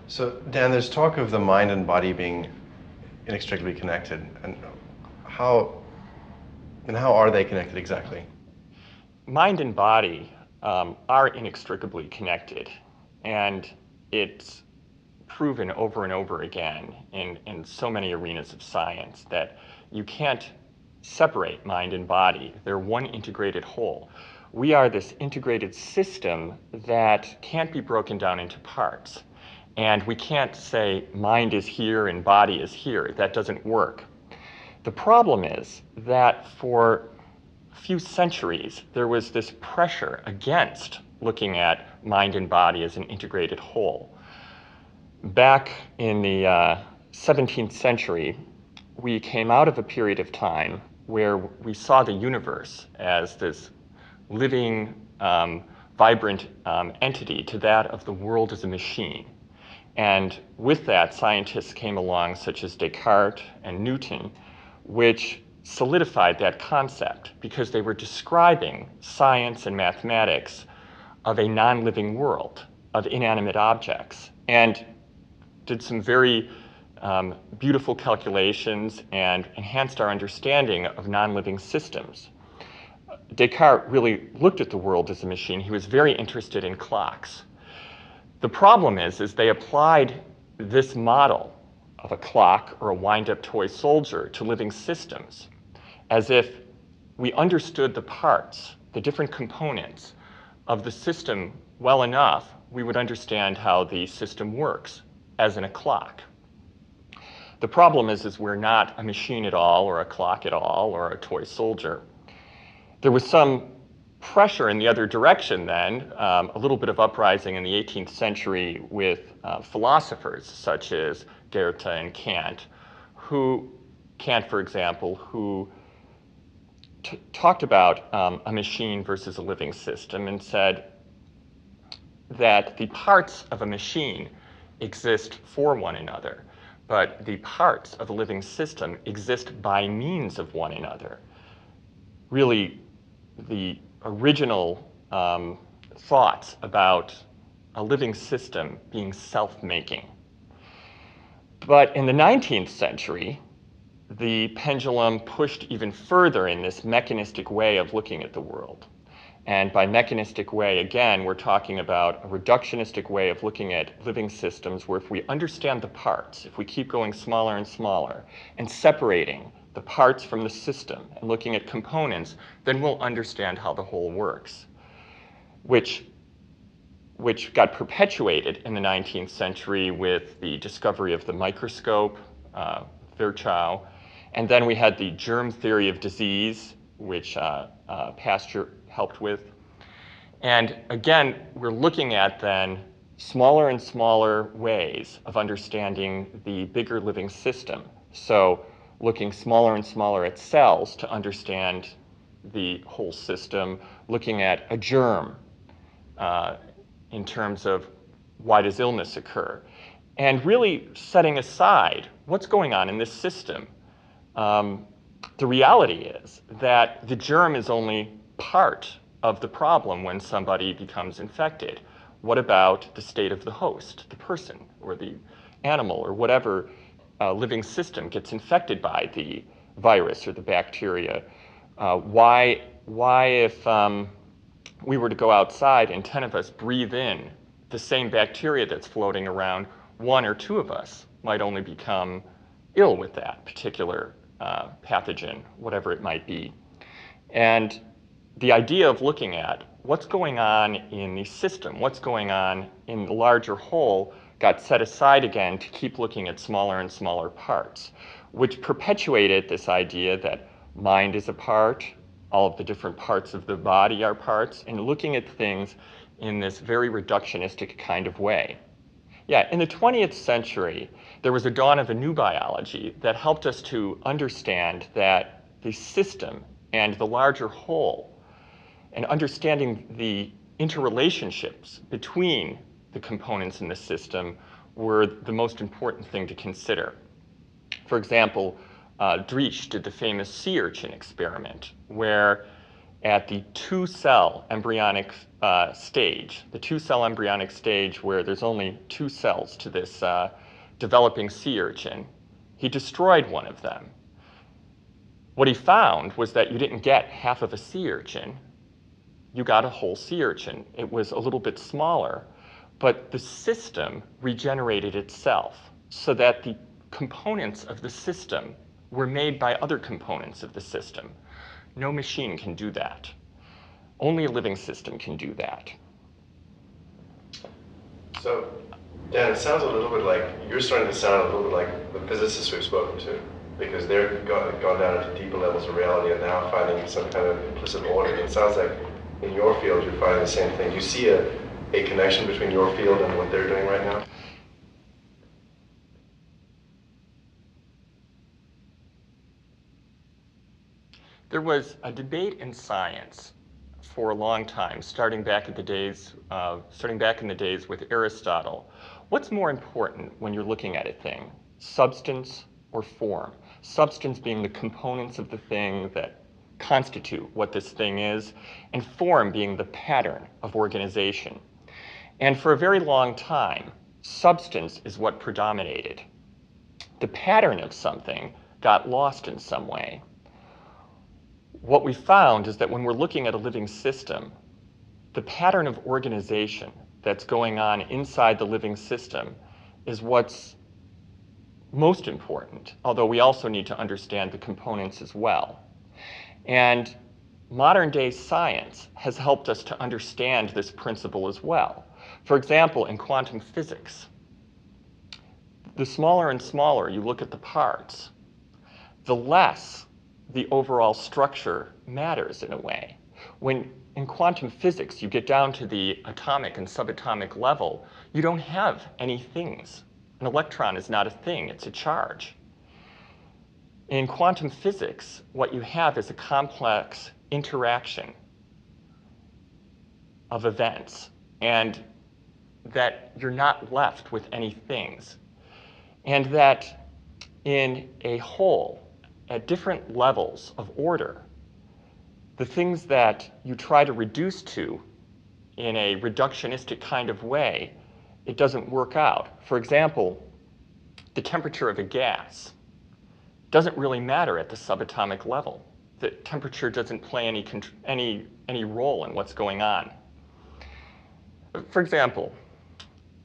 So, Dan, there's talk of the mind and body being inextricably connected, and how how are they connected exactly? Mind and body are inextricably connected, and it's proven over and over again in so many arenas of science that you can't separate mind and body. They're one integrated whole. We are this integrated system that can't be broken down into parts. And we can't say mind is here and body is here. That doesn't work. The problem is that for a few centuries, there was this pressure against looking at mind and body as an integrated whole. Back in the 17th century, we came out of a period of time where we saw the universe as this living, vibrant entity to that of the world as a machine. And with that, scientists came along, such as Descartes and Newton, which solidified that concept because they were describing science and mathematics of a non-living world, of inanimate objects, and did some very beautiful calculations and enhanced our understanding of non-living systems. Descartes really looked at the world as a machine. He was very interested in clocks. The problem is they applied this model of a clock or a wind-up toy soldier to living systems as if we understood the parts, the different components of the system well enough, we would understand how the system works, as in a clock. The problem is we're not a machine at all, or a clock at all, or a toy soldier. There was some pressure in the other direction then, a little bit of uprising in the 18th century with philosophers such as Goethe and Kant, Kant, for example, who talked about a machine versus a living system and said that the parts of a machine exist for one another, but the parts of a living system exist by means of one another. Really, the original thoughts about a living system being self-making. But in the 19th century, the pendulum pushed even further in this mechanistic way of looking at the world. And by mechanistic way, again, we're talking about a reductionistic way of looking at living systems where if we understand the parts, if we keep going smaller and smaller and separating the parts from the system and looking at components, then we'll understand how the whole works, which got perpetuated in the 19th century with the discovery of the microscope, Virchow. And then we had the germ theory of disease, which Pasteur helped with. And again, we're looking at then smaller and smaller ways of understanding the bigger living system. So looking smaller and smaller at cells to understand the whole system, looking at a germ in terms of why does illness occur, and really setting aside what's going on in this system. The reality is that the germ is only part of the problem when somebody becomes infected. What about the state of the host, the person, or the animal, or whatever living system gets infected by the virus or the bacteria? Why if we were to go outside and 10 of us breathe in the same bacteria that's floating around, 1 or 2 of us might only become ill with that particular pathogen, whatever it might be. And the idea of looking at what's going on in the system, what's going on in the larger whole, got set aside again to keep looking at smaller and smaller parts, which perpetuated this idea that mind is a part, all of the different parts of the body are parts, and looking at things in this very reductionistic kind of way. Yeah, in the 20th century, there was a dawn of a new biology that helped us to understand that the system and the larger whole, and understanding the interrelationships between the components in the system, were the most important thing to consider. For example, Driesch did the famous sea urchin experiment, where at the two-cell embryonic stage, the two-cell embryonic stage where there's only two cells to this developing sea urchin. He destroyed one of them. What he found was that you didn't get half of a sea urchin, you got a whole sea urchin. It was a little bit smaller, but the system regenerated itself so that the components of the system were made by other components of the system. No machine can do that. Only a living system can do that. So, Dan, it sounds a little bit like, you're starting to sound a little bit like the physicists we've spoken to, because they're gone down into deeper levels of reality and now finding some kind of implicit order. And it sounds like in your field you're finding the same thing. Do you see a connection between your field and what they're doing right now? There was a debate in science for a long time, starting back in the days with Aristotle. What's more important when you're looking at a thing, substance or form? Substance being the components of the thing that constitute what this thing is, and form being the pattern of organization. And for a very long time, substance is what predominated. The pattern of something got lost in some way. What we found is that when we're looking at a living system, the pattern of organization that's going on inside the living system is what's most important, although we also need to understand the components as well. And modern day science has helped us to understand this principle as well. For example, in quantum physics, the smaller and smaller you look at the parts, the less the overall structure matters in a way. When in quantum physics you get down to the atomic and subatomic level, you don't have any things. An electron is not a thing, it's a charge. In quantum physics, what you have is a complex interaction of events, and that you're not left with any things. And that in a whole, at different levels of order, the things that you try to reduce to in a reductionistic kind of way, it doesn't work out. For example, the temperature of a gas doesn't really matter at the subatomic level. The temperature doesn't play any role in what's going on. For example,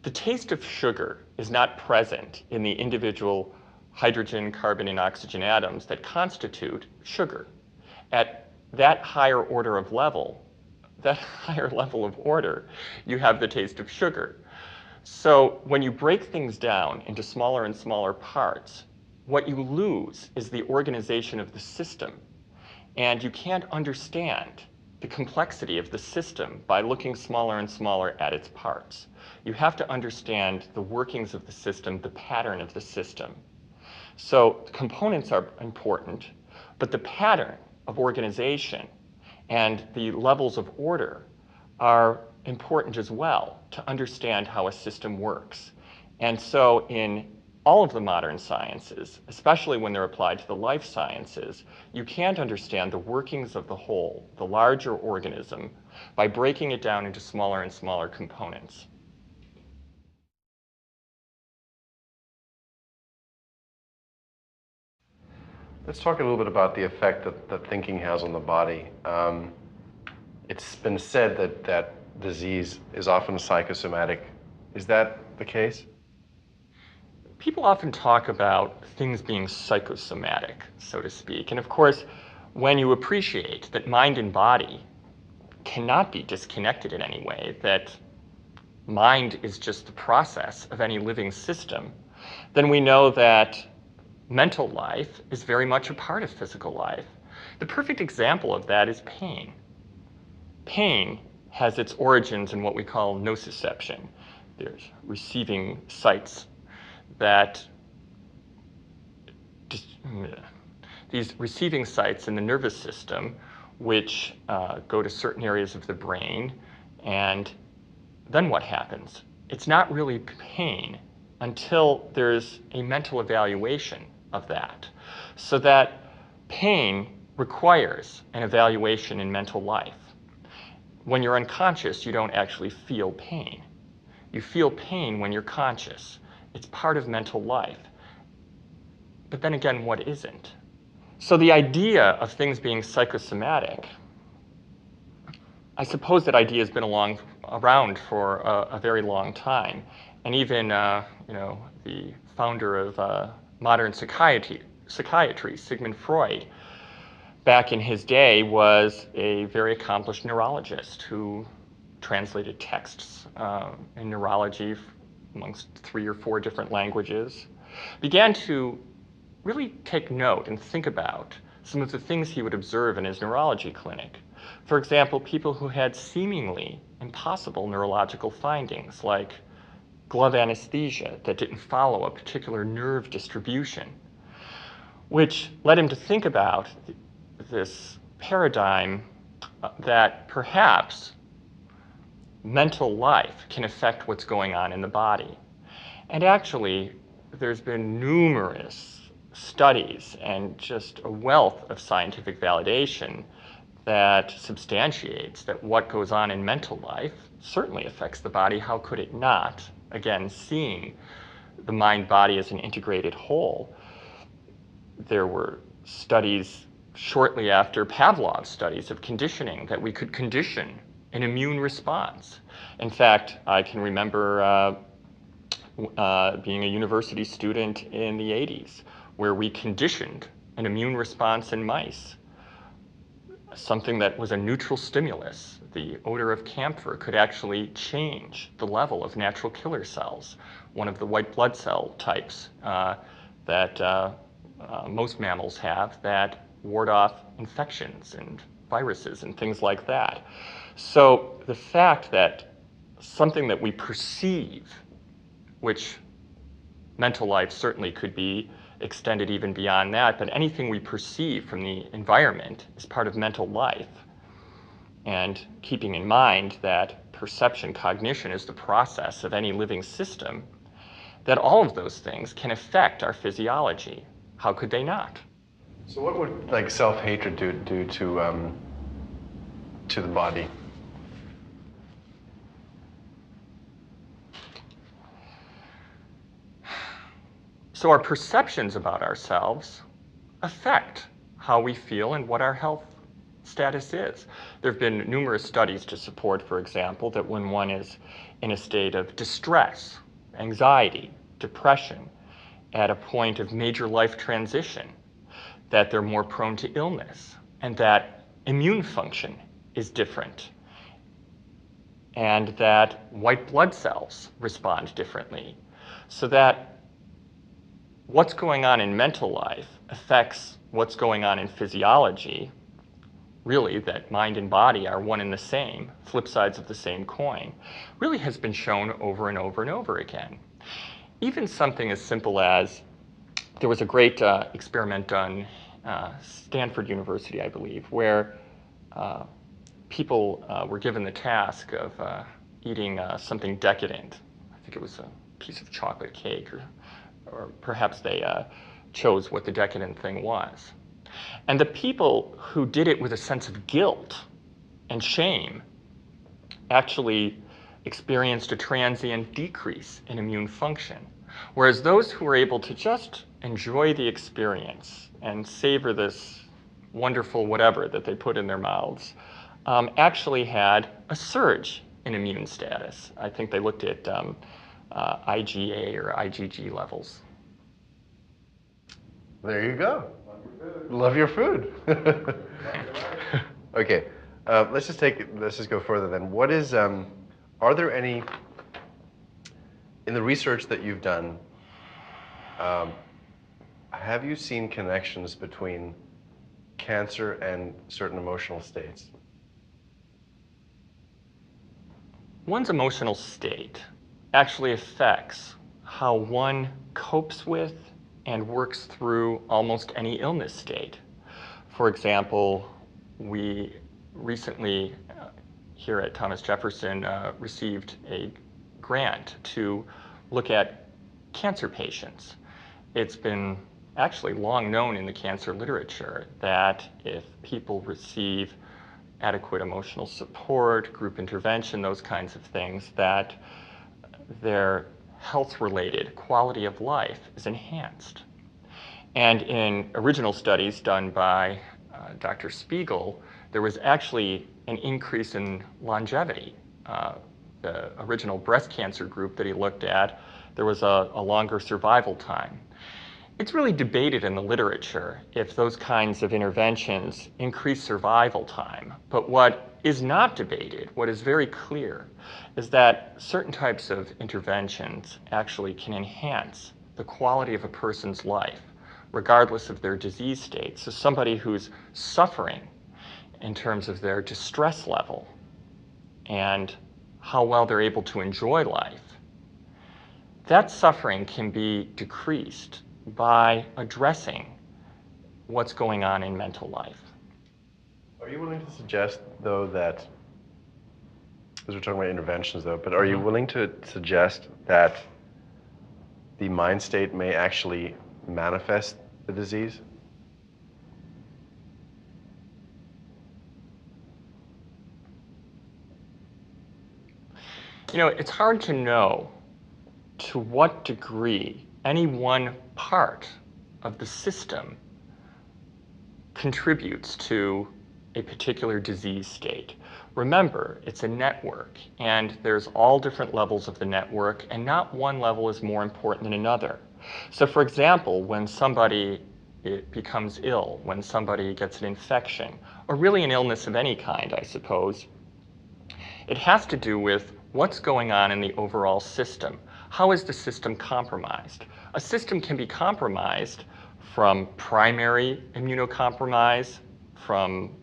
the taste of sugar is not present in the individual hydrogen, carbon, and oxygen atoms that constitute sugar. At that higher order of level, that higher level of order, you have the taste of sugar. So when you break things down into smaller and smaller parts, what you lose is the organization of the system. And you can't understand the complexity of the system by looking smaller and smaller at its parts. You have to understand the workings of the system, the pattern of the system. So components are important, but the pattern of organization and the levels of order are important as well to understand how a system works. And so in all of the modern sciences, especially when they're applied to the life sciences, you can't understand the workings of the whole, the larger organism, by breaking it down into smaller and smaller components. Let's talk a little bit about the effect that thinking has on the body. It's been said that disease is often psychosomatic. Is that the case? People often talk about things being psychosomatic, so to speak. And of course, when you appreciate that mind and body cannot be disconnected in any way, that mind is just the process of any living system, then we know that mental life is very much a part of physical life. The perfect example of that is pain. Pain has its origins in what we call nociception. There's receiving sites that these receiving sites in the nervous system which go to certain areas of the brain, and then what happens? It's not really pain until there's a mental evaluation of that. So that pain requires an evaluation in mental life. When you're unconscious, you don't actually feel pain. You feel pain when you're conscious. It's part of mental life. But then again, what isn't? So the idea of things being psychosomatic, I suppose that idea has been around for a very long time. And even the founder of modern psychiatry, Sigmund Freud, back in his day was a very accomplished neurologist who translated texts in neurology amongst 3 or 4 different languages, began to really take note and think about some of the things he would observe in his neurology clinic. For example, people who had seemingly impossible neurological findings, like glove anesthesia that didn't follow a particular nerve distribution, which led him to think about this paradigm that perhaps mental life can affect what's going on in the body. And actually, there's been numerous studies and just a wealth of scientific validation that substantiates that what goes on in mental life certainly affects the body. How could it not? Again, seeing the mind-body as an integrated whole. There were studies shortly after Pavlov's studies of conditioning that we could condition an immune response. In fact, I can remember being a university student in the 80s where we conditioned an immune response in mice. Something that was a neutral stimulus, the odor of camphor, could actually change the level of natural killer cells, one of the white blood cell types that most mammals have that ward off infections and viruses and things like that. So the fact that something that we perceive, which mental life certainly could be extended even beyond that, but anything we perceive from the environment is part of mental life. And keeping in mind that perception, cognition is the process of any living system, that all of those things can affect our physiology. How could they not? So what would self-hatred do to the body? So our perceptions about ourselves affect how we feel and what our health status is. There have been numerous studies to support, for example, that when one is in a state of distress, anxiety, depression, at a point of major life transition, that they're more prone to illness, and that immune function is different, and that white blood cells respond differently, so that what's going on in mental life affects what's going on in physiology, really that mind and body are one and the same, flip sides of the same coin, really has been shown over and over and over again. Even something as simple as, there was a great experiment done Stanford University, I believe, where people were given the task of eating something decadent. I think it was a piece of chocolate cake, or perhaps they chose what the decadent thing was. And the people who did it with a sense of guilt and shame actually experienced a transient decrease in immune function, whereas those who were able to just enjoy the experience and savor this wonderful whatever that they put in their mouths actually had a surge in immune status. I think they looked at IgA or IgG levels. There you go. Love your food. Okay, let's just go further then. What is, are there any, in the research that you've done, have you seen connections between cancer and certain emotional states? One's emotional state actually affects how one copes with and works through almost any illness state. For example, we recently here at Thomas Jefferson received a grant to look at cancer patients. It's been actually long known in the cancer literature that if people receive adequate emotional support, group intervention, those kinds of things, that their health-related quality of life is enhanced. And in original studies done by Dr. Spiegel, there was actually an increase in longevity. The original breast cancer group that he looked at, there was a longer survival time. It's really debated in the literature if those kinds of interventions increase survival time. But what is not debated, what is very clear, is that certain types of interventions actually can enhance the quality of a person's life, regardless of their disease state. So somebody who's suffering in terms of their distress level and how well they're able to enjoy life, that suffering can be decreased by addressing what's going on in mental life. Are you willing to suggest, though, that, as we're talking about interventions, though, but are you willing to suggest that the mind state may actually manifest the disease? You know, it's hard to know to what degree any one part of the system contributes to a particular disease state. Remember, it's a network, and there's all different levels of the network, and not one level is more important than another. So for example, when somebody becomes ill, when somebody gets an infection, or really an illness of any kind, I suppose, it has to do with what's going on in the overall system. How is the system compromised? A system can be compromised from primary immunocompromise, from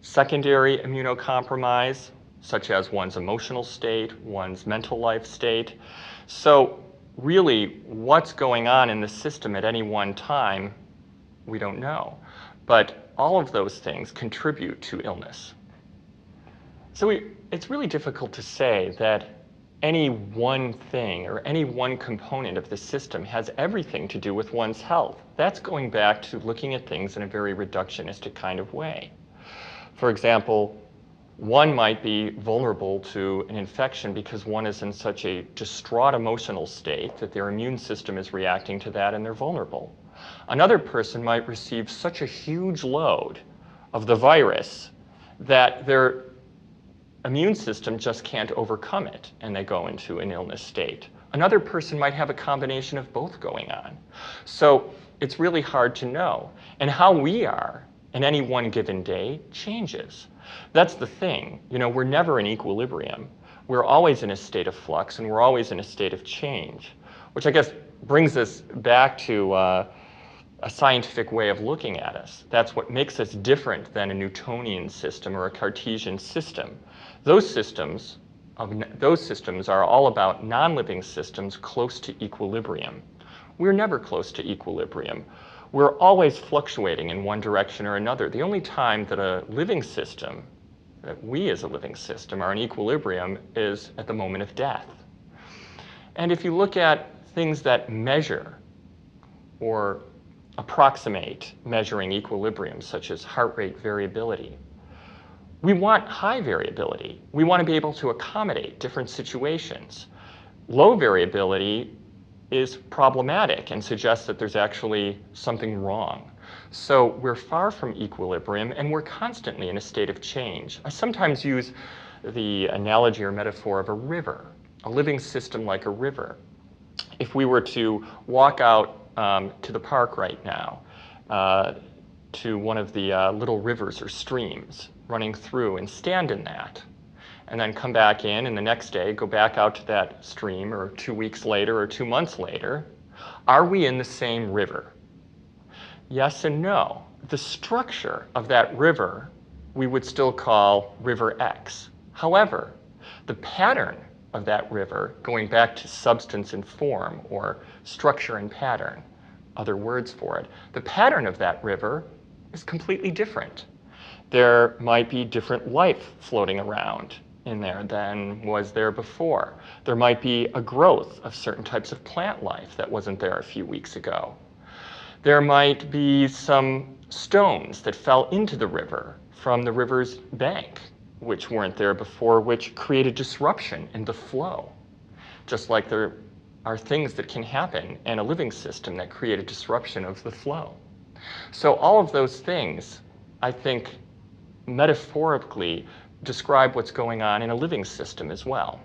secondary immunocompromise, such as one's emotional state, one's mental life state. So really, what's going on in the system at any one time, we don't know. But all of those things contribute to illness. So it's really difficult to say that any one thing or any one component of the system has everything to do with one's health. That's going back to looking at things in a very reductionistic kind of way. For example, one might be vulnerable to an infection because one is in such a distraught emotional state that their immune system is reacting to that and they're vulnerable. Another person might receive such a huge load of the virus that their immune system just can't overcome it and they go into an illness state. Another person might have a combination of both going on. So it's really hard to know. And how we are in any one given day changes. That's the thing. You know, we're never in equilibrium. We're always in a state of flux and we're always in a state of change, which I guess brings us back to a scientific way of looking at us. That's what makes us different than a Newtonian system or a Cartesian system. Those systems are all about non-living systems close to equilibrium. We're never close to equilibrium. We're always fluctuating in one direction or another. The only time that a living system, that we as a living system are in equilibrium is at the moment of death. And if you look at things that measure or approximate measuring equilibrium, such as heart rate variability, we want high variability. We want to be able to accommodate different situations. Low variability is problematic and suggests that there's actually something wrong. So we're far from equilibrium and we're constantly in a state of change. I sometimes use the analogy or metaphor of a river, a living system like a river. If we were to walk out to the park right now, to one of the little rivers or streams running through and stand in that, and then come back in and the next day go back out to that stream, or 2 weeks later or 2 months later, are we in the same river? Yes and no. The structure of that river we would still call River X. However, the pattern of that river, going back to substance and form, or structure and pattern, other words for it, the pattern of that river is completely different. There might be different life floating around in there than was there before. There might be a growth of certain types of plant life that wasn't there a few weeks ago. There might be some stones that fell into the river from the river's bank, which weren't there before, which created disruption in the flow. Just like there are things that can happen in a living system that create a disruption of the flow. So all of those things, I think, metaphorically describe what's going on in a living system as well.